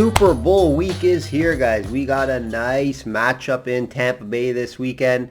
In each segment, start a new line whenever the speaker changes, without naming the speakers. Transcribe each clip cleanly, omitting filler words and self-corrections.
Super Bowl week is here, guys. We got a nice matchup in Tampa Bay this weekend.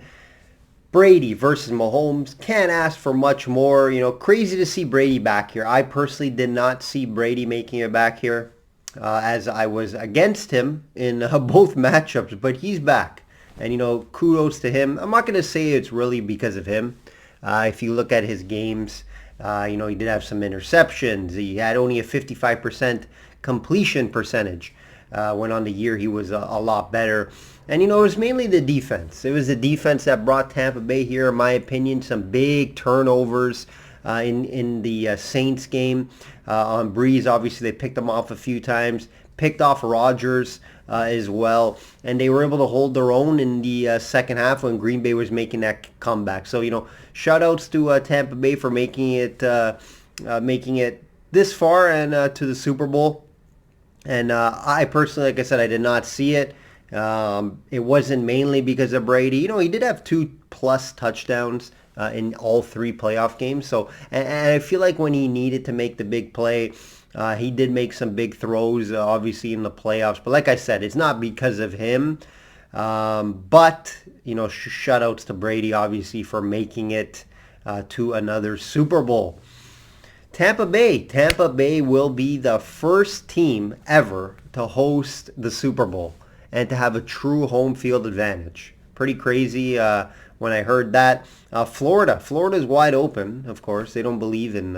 Brady versus Mahomes. Can't ask for much more. Crazy to see Brady back here. I personally did not see Brady making it back here as I was against him in both matchups, but he's back. And, kudos to him. I'm not going to say it's really because of him. If you look at his games, he did have some interceptions. He had only a 55% completion percentage. When on the year he was a lot better. And, it was mainly the defense. It was the defense that brought Tampa Bay here, in my opinion. Some big turnovers in the Saints game. On Breeze, obviously, they picked him off a few times. Picked off Rodgers as well. And they were able to hold their own in the second half when Green Bay was making that comeback. So, shout outs to Tampa Bay for making it this far and to the Super Bowl. And I personally, like I said, I did not see it. It wasn't mainly because of Brady. He did have 2+ touchdowns in all 3 playoff games. So, and I feel like when he needed to make the big play, he did make some big throws, obviously, in the playoffs. But like I said, it's not because of him. But, shout outs to Brady, obviously, for making it to another Super Bowl. Tampa Bay will be the first team ever to host the Super Bowl and to have a true home field advantage. Pretty crazy when I heard that. Florida is wide open, of course. They don't believe in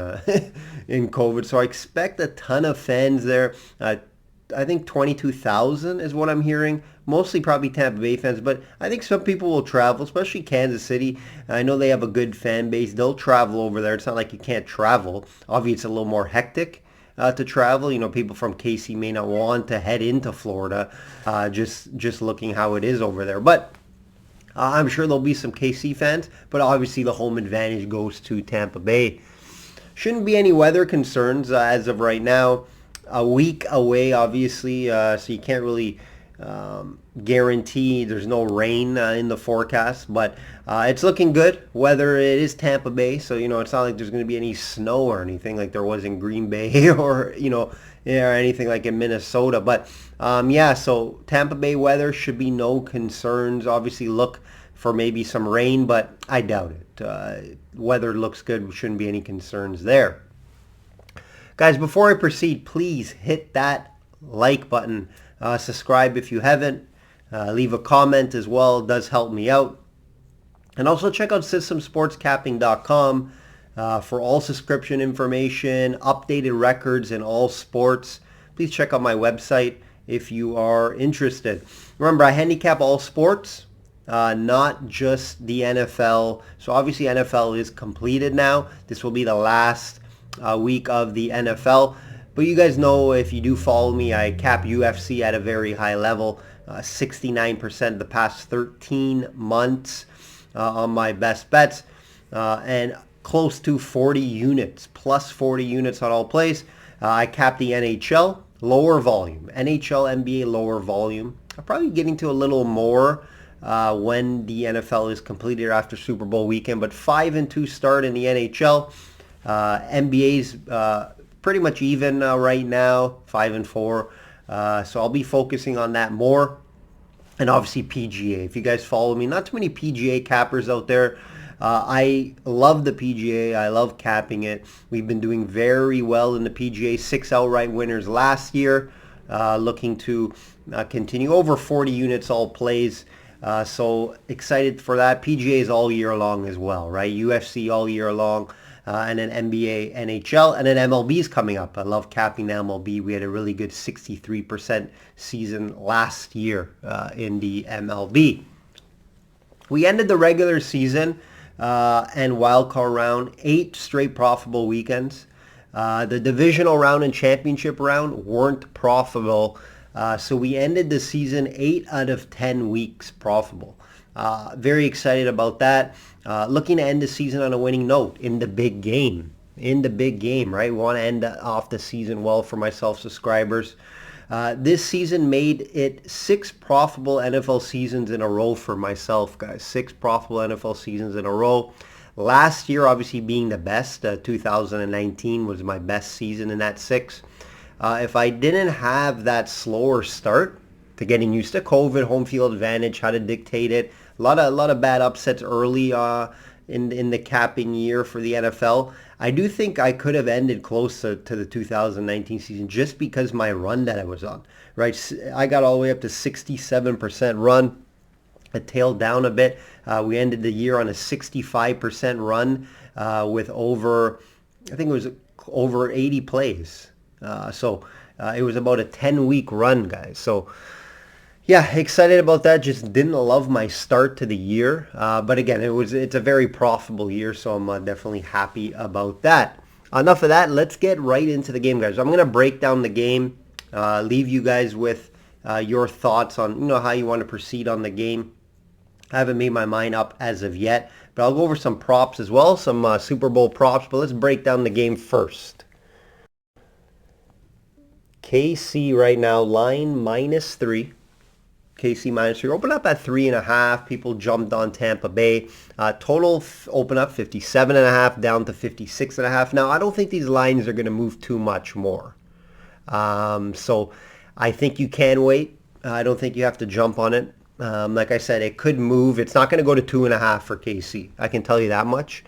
in COVID, so I expect a ton of fans there. I think 22,000 is what I'm hearing. Mostly probably Tampa Bay fans, but I think some people will travel, especially Kansas City. I know they have a good fan base. They'll travel over there. It's not like you can't travel. Obviously, it's a little more hectic to travel. People from KC may not want to head into Florida, just looking how it is over there. But I'm sure there'll be some KC fans, but obviously the home advantage goes to Tampa Bay. Shouldn't be any weather concerns as of right now. A week away, obviously, so you can't really guarantee there's no rain in the forecast, but it's looking good. Weather, it is Tampa Bay, so it's not like there's going to be any snow or anything like there was in Green Bay or or anything like in Minnesota. But so Tampa Bay weather should be no concerns. Obviously, look for maybe some rain, but I doubt it. Weather looks good. Shouldn't be any concerns there. Guys, before I proceed, please hit that like button. Subscribe if you haven't. Leave a comment as well. It does help me out. And also check out systemsportscapping.com for all subscription information, updated records in all sports. Please check out my website if you are interested. Remember, I handicap all sports, not just the NFL. So obviously NFL is completed now. This will be the last week of the NFL. But you guys know, if you do follow me, I cap UFC at a very high level, 69% the past 13 months on my best bets, and close to 40 units, plus 40 units on all plays. I cap the NHL, lower volume. NHL, NBA, lower volume. I'm probably getting to a little more when the NFL is completed after Super Bowl weekend, but 5-2 start in the NHL. NBA's pretty much even right now, 5-4. So I'll be focusing on that more. And obviously PGA. If you guys follow me, not too many PGA cappers out there. I love the PGA. I love capping it. We've been doing very well in the PGA. 6 outright winners last year. Looking to continue over 40 units all plays. So excited for that. PGA is all year long as well, right? UFC all year long. And then NBA, NHL, and then MLB is coming up. I love capping the MLB. We had a really good 63% season last year in the MLB. We ended the regular season and wildcard round 8 straight profitable weekends. The divisional round and championship round weren't profitable. So we ended the season 8 out of 10 weeks profitable. Very excited about that. Looking to end the season on a winning note in the big game. Right? We want to end off the season well for my self-subscribers. This season made it 6 profitable NFL seasons in a row for myself, guys. 6 profitable NFL seasons in a row. Last year, obviously being the best, 2019 was my best season in that 6. If I didn't have that slower start to getting used to COVID, home field advantage, how to dictate it, a lot of bad upsets early in the capping year for the NFL. I do think I could have ended close to the 2019 season just because my run that I was on, right? I got all the way up to 67% run. It tailed down a bit. We ended the year on a 65% run with I think it was over 80 plays. So it was about a 10-week run, guys. So yeah, excited about that. Just didn't love my start to the year. But again, it's a very profitable year, so I'm definitely happy about that. Enough of that. Let's get right into the game, guys. I'm going to break down the game, leave you guys with your thoughts on how you want to proceed on the game. I haven't made my mind up as of yet, but I'll go over some props as well, some Super Bowl props. But let's break down the game first. KC right now, line -3. KC -3. Open up at 3.5. People jumped on Tampa Bay. Total open up 57.5 down to 56.5. Now, I don't think these lines are going to move too much more. So I think you can wait. I don't think you have to jump on it. Like I said, it could move. It's not going to go to 2.5 for KC. I can tell you that much.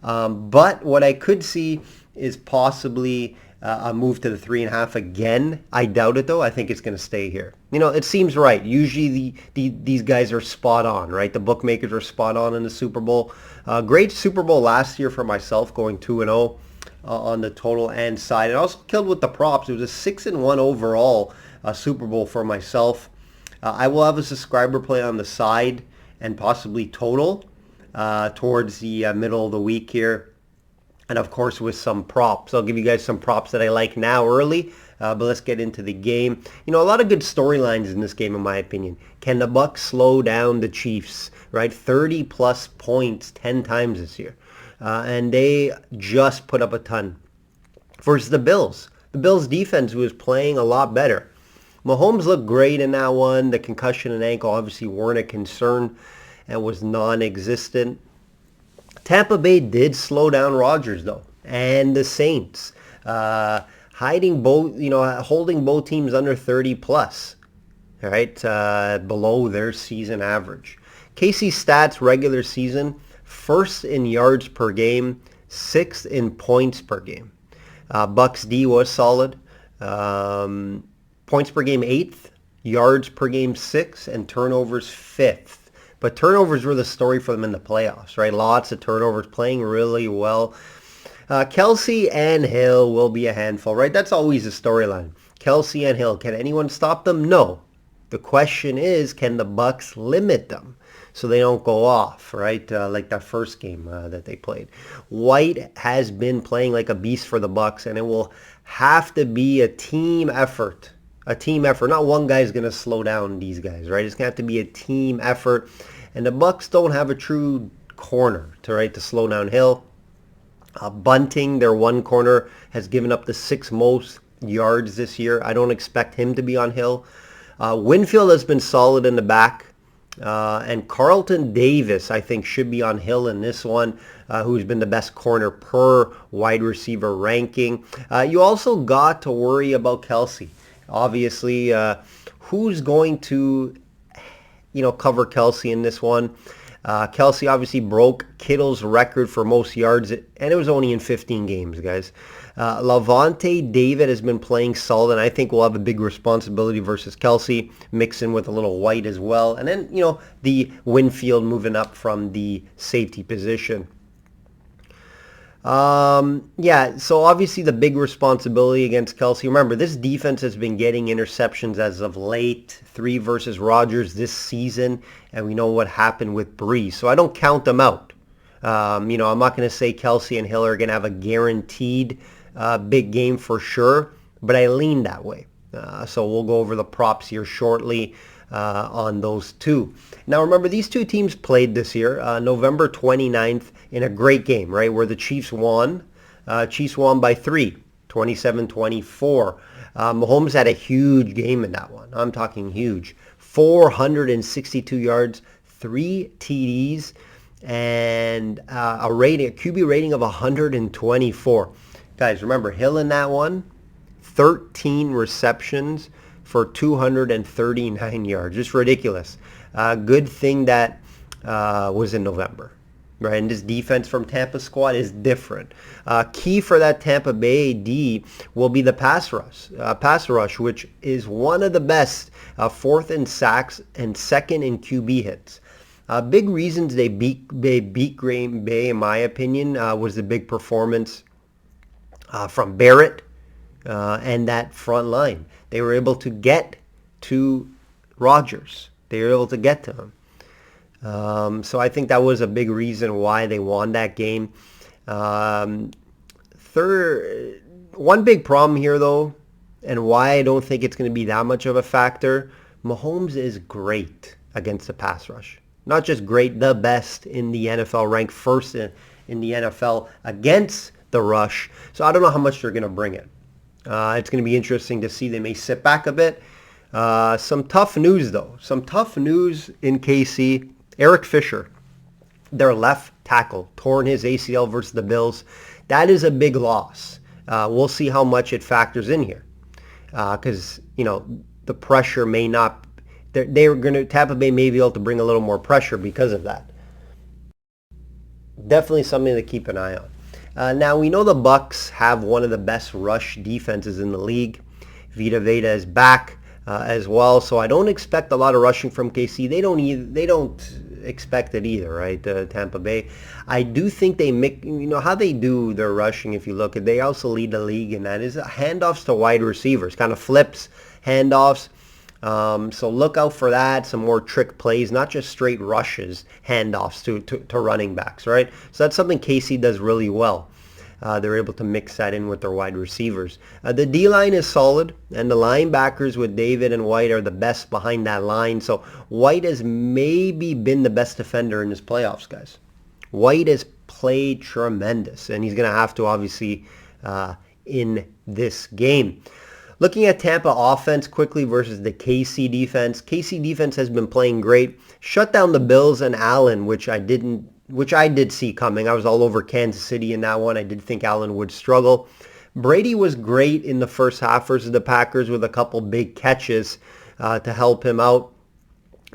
But what I could see is possibly a move to the 3.5 again. I doubt it though. I think it's going to stay here. It seems right. Usually these guys are spot on, right? The bookmakers are spot on in the Super Bowl. Great Super Bowl last year for myself, going 2-0 on the total and side. And also killed with the props. It was a 6-1 overall Super Bowl for myself. I will have a subscriber play on the side and possibly total towards the middle of the week here. And of course with some props. I'll give you guys some props that I like now early. But let's get into the game. A lot of good storylines in this game in my opinion. Can the Bucs slow down the Chiefs? Right? 30 plus points 10 times this year. And they just put up a ton. Versus the Bills. The Bills defense was playing a lot better. Mahomes looked great in that one. The concussion and ankle obviously weren't a concern and was non-existent. Tampa Bay did slow down Rodgers though, and the Saints, holding both teams under 30 plus, all right, below their season average. KC stats regular season, first in yards per game, sixth in points per game. Bucs D was solid. Points per game 8th, yards per game 6th, and turnovers 5th. But turnovers were the story for them in the playoffs, right? Lots of turnovers, playing really well. Kelce and Hill will be a handful, right? That's always the storyline. Kelce and Hill, can anyone stop them? No. The question is, can the Bucs limit them so they don't go off, right? Like that first game that they played. White has been playing like a beast for the Bucs, and it will have to be a team effort. A team effort. Not one guy's going to slow down these guys, right? It's going to have to be a team effort. And the Bucs don't have a true corner to slow down Hill. Bunting, their one corner, has given up the 6th most yards this year. I don't expect him to be on Hill. Winfield has been solid in the back. And Carlton Davis, I think, should be on Hill in this one, who's been the best corner per wide receiver ranking. You also got to worry about Kelce. Obviously, who's going to, cover Kelce in this one? Kelce obviously broke Kittle's record for most yards, and it was only in 15 games, guys. Lavonte David has been playing solid, and I think will have a big responsibility versus Kelce, mixing with a little White as well. And then, the Winfield moving up from the safety position. So obviously the big responsibility against Kelce. Remember, this defense has been getting interceptions as of late. 3 versus Rodgers this season, and we know what happened with Brees. So I don't count them out. I'm not going to say Kelce and Hill are going to have a guaranteed big game for sure, but I lean that way. So we'll go over the props here shortly on those two. Now remember, these two teams played this year, November 29th, in a great game, right, where the Chiefs won. Chiefs won by 3, 27-24. Mahomes had a huge game in that one. I'm talking huge. 462 yards, 3 TDs, and a QB rating of 124. Guys, remember, Hill in that one, 13 receptions for 239 yards. Just ridiculous. Good thing that was in November. Right, and this defense from Tampa squad is different. Key for that Tampa Bay D will be the pass rush, which is one of the best, fourth in sacks and second in QB hits. Big reasons they beat Green Bay, in my opinion, was the big performance from Barrett and that front line. They were able to get to Rodgers. They were able to get to him. So I think that was a big reason why they won that game. One big problem here, though, and why I don't think it's going to be that much of a factor, Mahomes is great against the pass rush. Not just great, the best in the NFL, ranked first in the NFL against the rush. So I don't know how much they're going to bring it. It's going to be interesting to see. They may sit back a bit. Some tough news, though. Some tough news in KC. Eric Fisher, their left tackle, torn his ACL versus the Bills. That is a big loss. We'll see how much it factors in here. Because, the pressure may not... Tampa Bay may be able to bring a little more pressure because of that. Definitely something to keep an eye on. Now, we know the Bucs have one of the best rush defenses in the league. Vita Vea is back as well, so I don't expect a lot of rushing from KC. They don't expect it either, right? Tampa Bay. I do think they make, how they do their rushing, if you look at, they also lead the league, and that is handoffs to wide receivers, kind of flips, handoffs. So look out for that, some more trick plays, not just straight rushes, handoffs to running backs, right? So that's something KC does really well. They're able to mix that in with their wide receivers. The D-line is solid, and the linebackers with David and White are the best behind that line. So White has maybe been the best defender in this playoffs, guys. White has played tremendous, and he's going to have to, obviously, in this game. Looking at Tampa offense quickly versus the KC defense. KC defense has been playing great. Shut down the Bills and Allen, which I did see coming. I was all over Kansas City in that one. I did think Allen would struggle. Brady was great in the first half versus the Packers with a couple big catches to help him out.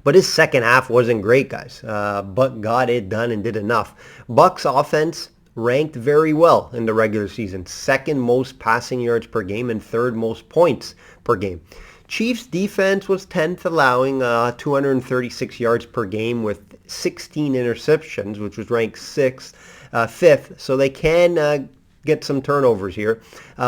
But his second half wasn't great, guys. But got it done and did enough. Bucs offense ranked very well in the regular season. Second most passing yards per game and third most points per game. Chiefs defense was 10th, allowing 236 yards per game with 16 interceptions, which was ranked 5th. So they can get some turnovers here.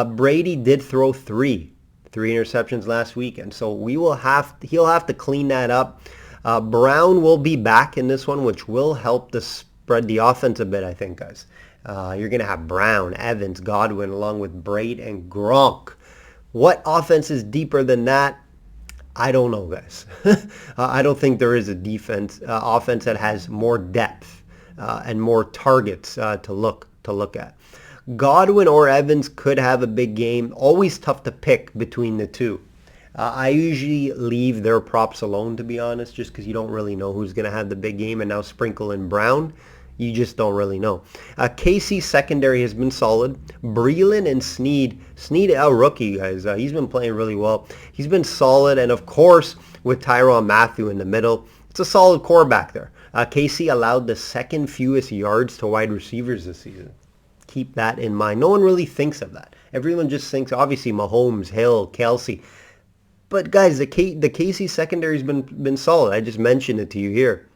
Brady did throw three interceptions last weekend, so he'll have to clean that up. Brown will be back in this one, which will help to spread the offense a bit, I think, guys. You're going to have Brown, Evans, Godwin, along with Braid and Gronk. What offense is deeper than that? I don't know, guys. I don't think there is a offense that has more depth and more targets to look at. Godwin or Evans could have a big game. Always tough to pick between the two. I usually leave their props alone, to be honest, just because you don't really know who's going to have the big game, and now sprinkle in Brown. You just don't really know. KC secondary has been solid. Breeland and Sneed, a rookie, guys. He's been playing really well. He's been solid. And, of course, with Tyrann Mathieu in the middle, it's a solid core back there. KC allowed the second fewest yards to wide receivers this season. Keep that in mind. No one really thinks of that. Everyone just thinks, obviously, Mahomes, Hill, Kelsey. But, guys, the KC secondary has been solid. I just mentioned it to you here.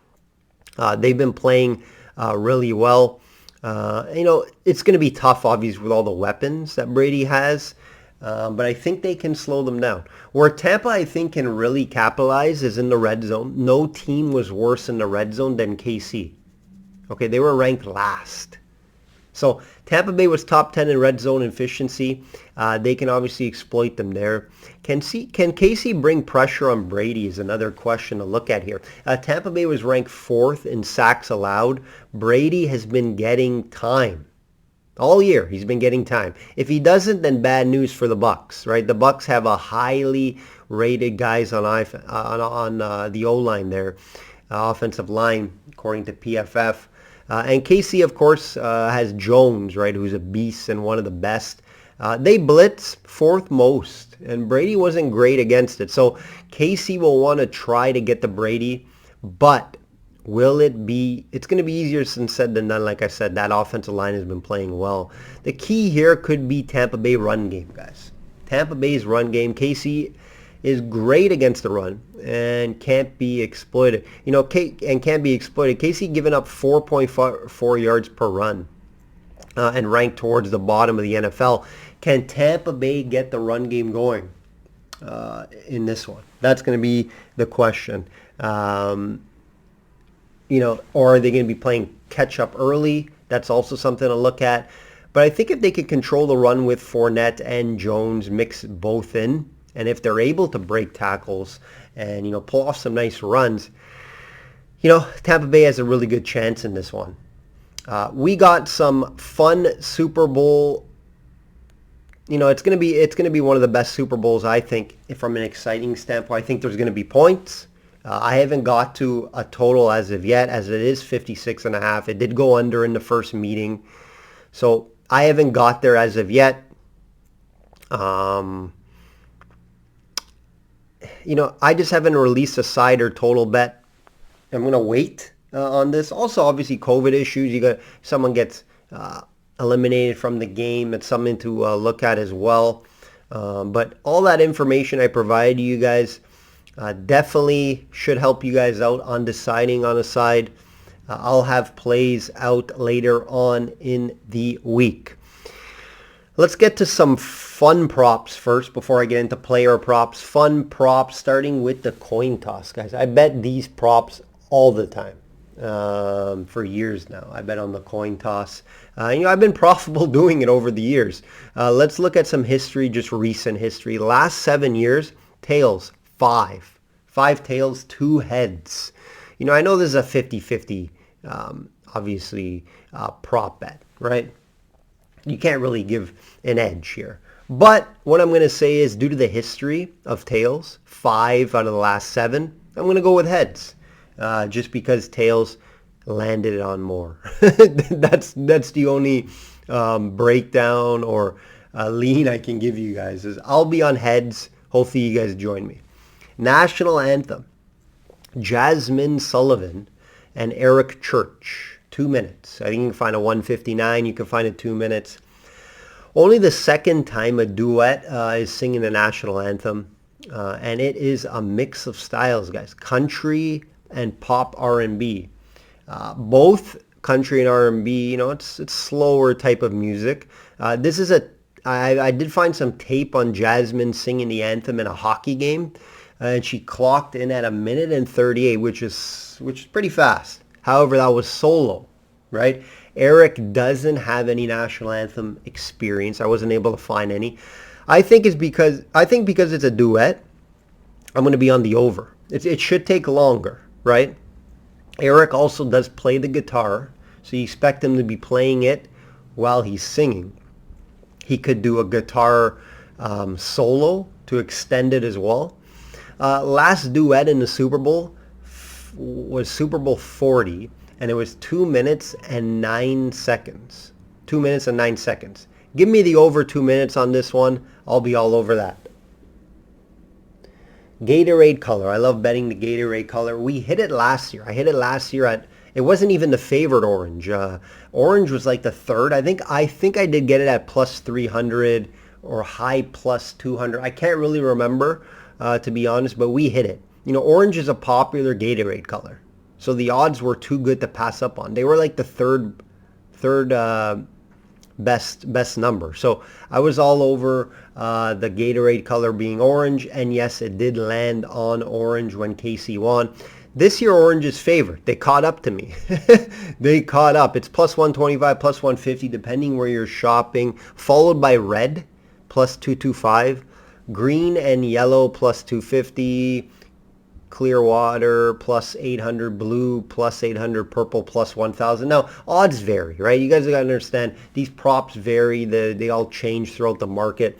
They've been playing really well. It's going to be tough, obviously, with all the weapons that Brady has. But I think they can slow them down. Where Tampa, I think, can really capitalize is in the red zone. No team was worse in the red zone than KC. Okay, they were ranked last. So Tampa Bay was top 10 in red zone efficiency. They can obviously exploit them there. Can KC bring pressure on Brady is another question to look at here. Tampa Bay was ranked 4th in sacks allowed. Brady has been getting time. All year, he's been getting time. If he doesn't, then bad news for the Bucs, right? The Bucs have a highly rated guys on the O-line there, offensive line, according to PFF. And KC, of course, has Jones, right, who's a beast and one of the best. They blitz fourth most, and Brady wasn't great against it. So KC will want to try to get to Brady, but will it be? It's going to be easier said than done. Like I said, that offensive line has been playing well. The key here could be Tampa Bay run game, guys. Tampa Bay's run game. KC is great against the run and can't be exploited. Can't be exploited. KC giving up 4.4 yards per run and ranked towards the bottom of the NFL. Can Tampa Bay get the run game going in this one? That's going to be the question. Or are they going to be playing catch up early? That's also something to look at. But I think if they could control the run with Fournette and Jones, mix both in, and if they're able to break tackles and, pull off some nice runs, Tampa Bay has a really good chance in this one. We got some fun Super Bowl. It's going to be one of the best Super Bowls, I think, from an exciting standpoint. I think there's going to be points. I haven't got to a total as of yet, as it is 56.5. It did go under in the first meeting. So I haven't got there as of yet. I just haven't released a side or total bet. I'm going to wait on this. Also, obviously, COVID issues. Someone gets eliminated from the game. It's something to look at as well. But all that information I provide you guys definitely should help you guys out on deciding on a side. I'll have plays out later on in the week. Let's get to some fun props first before I get into player props. Fun props, starting with the coin toss, guys. I bet these props all the time for years now. I bet on the coin toss. I've been profitable doing it over the years. Let's look at some history, just recent history. Last 7 years, tails, 5. 5 tails, 2 heads. I know this is a 50-50, obviously, prop bet, right? You can't really give an edge here. But what I'm going to say is, due to the history of tails, 5 out of the last 7, I'm going to go with heads. Just because tails landed on more. That's the only breakdown or lean I can give you guys. Is I'll be on heads. Hopefully you guys join me. National anthem. Jasmine Sullivan and Eric Church. 2 minutes. I think you can find a 1:59. You can find it 2 minutes. Only the second time a duet is singing the national anthem. And it is a mix of styles, guys. Country and pop R&B. Both country and R&B, it's slower type of music. This is I did find some tape on Jasmine singing the anthem in a hockey game. And she clocked in at 1:38, which is pretty fast. However, that was solo, right? Eric doesn't have any national anthem experience. I wasn't able to find any. I think because it's a duet, I'm going to be on the over. It should take longer, right? Eric also does play the guitar, so you expect him to be playing it while he's singing. He could do a guitar solo to extend it as well. Last duet in the Super Bowl was Super Bowl 40, and it was 2 minutes and 9 seconds. 2 minutes and 9 seconds. Give me the over 2 minutes on this one. I'll be all over that. Gatorade color. I love betting the Gatorade color. We hit it last year. I hit it last year it wasn't even the favorite orange. Orange was like the third. I think I did get it at plus 300 or high plus 200. I can't really remember, to be honest, but we hit it. Orange is a popular Gatorade color. So the odds were too good to pass up on. They were like the third best number. So I was all over the Gatorade color being orange, and yes, it did land on orange when KC won. This year, orange is favored. They caught up to me. They caught up. It's plus 125, plus 150, depending where you're shopping, followed by red, plus 225, green and yellow, plus 250, Clearwater plus 800, blue plus 800, purple plus 1,000. Now, odds vary, right? You guys got to understand these props vary. They all change throughout the market.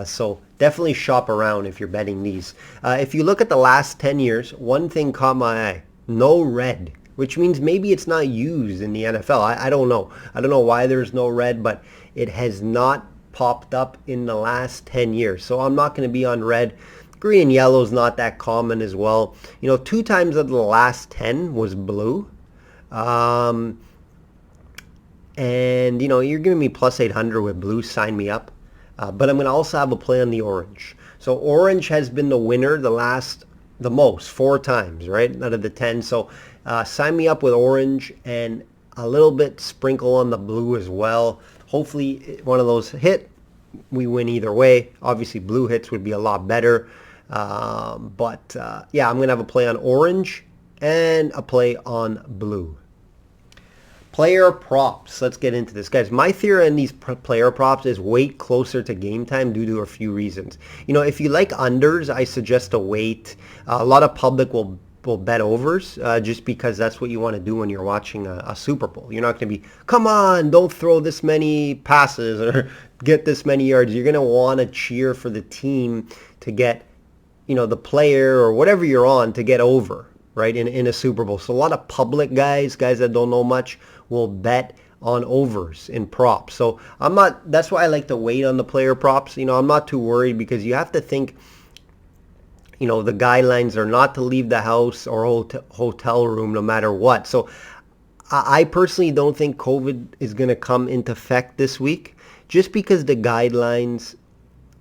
So definitely shop around if you're betting these. If you look at the last 10 years, one thing caught my eye. No red, which means maybe it's not used in the NFL. I don't know. I don't know why there's no red, but it has not popped up in the last 10 years. So I'm not going to be on red. Green and yellow is not that common as well. 2 times of the last 10 was blue. And, you're giving me plus 800 with blue. Sign me up. But I'm going to also have a play on the orange. So orange has been the winner the most, 4 times, right, out of the 10. So sign me up with orange and a little bit sprinkle on the blue as well. Hopefully one of those hit. We win either way. Obviously blue hits would be a lot better. But yeah, I'm going to have a play on orange and a play on blue. Player props. Let's get into this, guys. My theory on these player props is wait closer to game time due to a few reasons. If you like unders, I suggest to wait. A lot of public will bet overs just because that's what you want to do when you're watching a Super Bowl. You're not going to be, come on, don't throw this many passes or get this many yards. You're going to want to cheer for the team to get, the player or whatever you're on to get over, right, in a Super Bowl. So a lot of public guys that don't know much, will bet on overs in props. So that's why I like to wait on the player props. I'm not too worried because you have to think, the guidelines are not to leave the house or hotel room no matter what. So I personally don't think COVID is going to come into effect this week just because the guidelines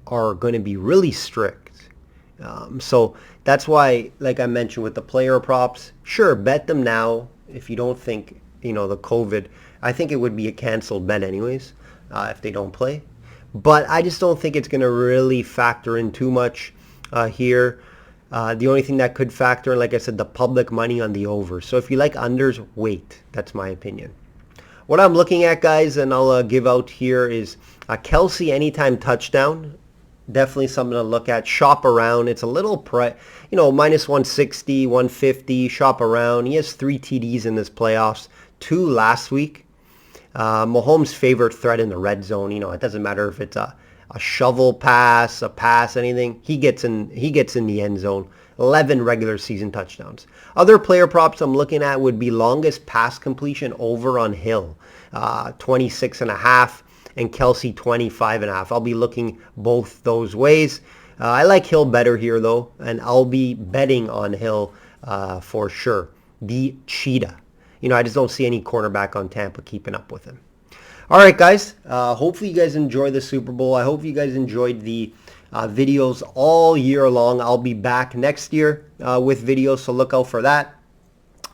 are going to be really strict. So that's why, like I mentioned with the player props, sure, bet them now if you don't think, the COVID, I think it would be a canceled bet anyways if they don't play. But I just don't think it's going to really factor in too much here. The only thing that could factor in, like I said, the public money on the over. So if you like unders, wait. That's my opinion. What I'm looking at, guys, and I'll give out here is Kelce anytime touchdown. Definitely something to look at. Shop around. It's a little minus 160, 150. Shop around. He has 3 TDs in this playoffs. 2 last week. Mahomes' favorite threat in the red zone. It doesn't matter if it's a shovel pass, a pass, anything. He gets in the end zone. 11 regular season touchdowns. Other player props I'm looking at would be longest pass completion over on Hill, 26.5, and Kelce 25.5. I'll be looking both those ways. I like Hill better here though, and I'll be betting on Hill for sure. The Cheetah. I just don't see any cornerback on Tampa keeping up with him. All right, guys. Hopefully you guys enjoyed the Super Bowl. I hope you guys enjoyed the videos all year long. I'll be back next year with videos, so look out for that.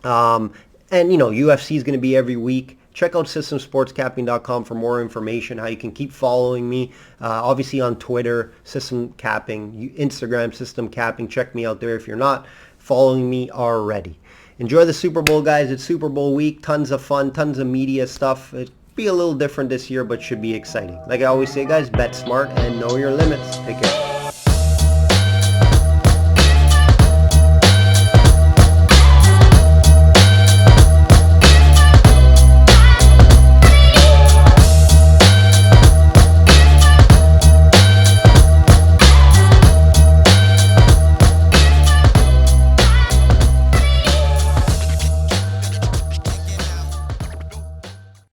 And, UFC is going to be every week. Check out systemsportscapping.com for more information, how you can keep following me. Obviously on Twitter, System Capping, Instagram, System Capping. Check me out there if you're not following me already. Enjoy the Super Bowl, guys. It's Super Bowl week. Tons of fun, tons of media stuff. It'll be a little different this year, but should be exciting. Like I always say, guys, bet smart and know your limits. Take care.